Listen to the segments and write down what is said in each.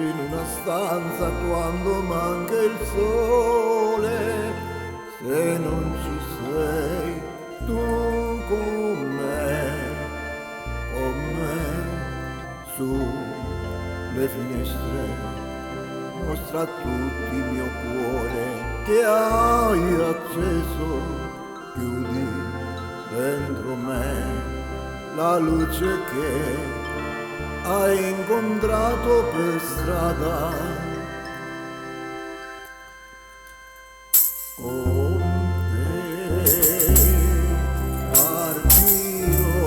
in una stanza quando manca il sole, se non ci sei tu con me, su le finestre, mostra a tutti il mio cuore che hai acceso, chiudi dentro me la luce che hai incontrato per strada. Con te partirò,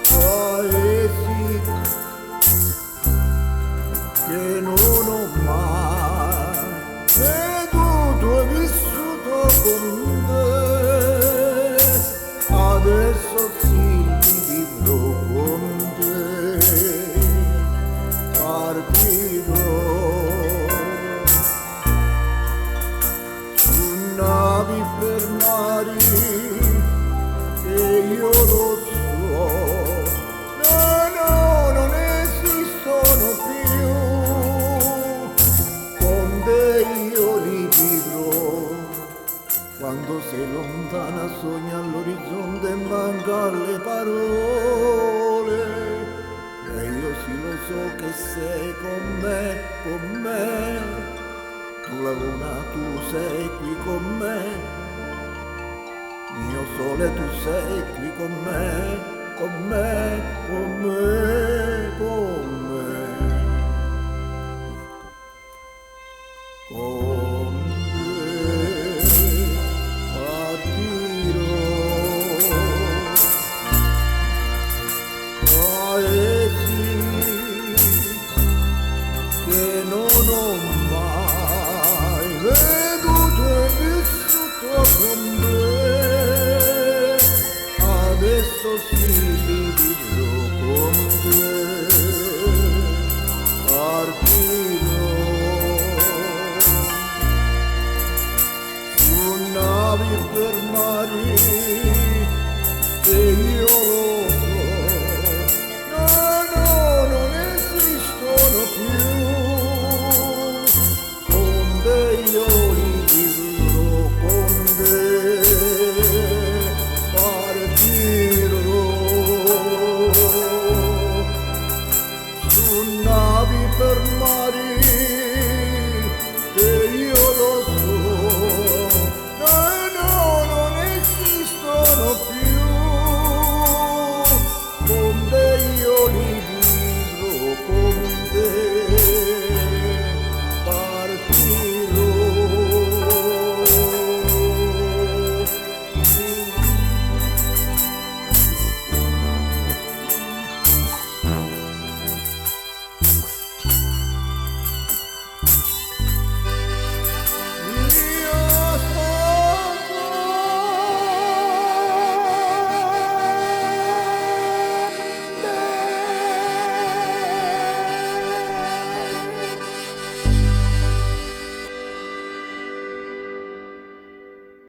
paesi che non ho mai veduto e vissuto con te, adesso sì li vivrò con te, partirò su navi per mari che io lo so, no, non esistono più, con te io li vivrò. Quando sei lontana sogna all'orizzonte e manca le parole, e io sì lo so che sei con me, tu la luna, tu sei qui con me, mio sole tu sei qui con me, con me, con me, con me. Con te partirò, paesi che non ho mai veduto e vissuto con te, adesso sì li vivrò con te.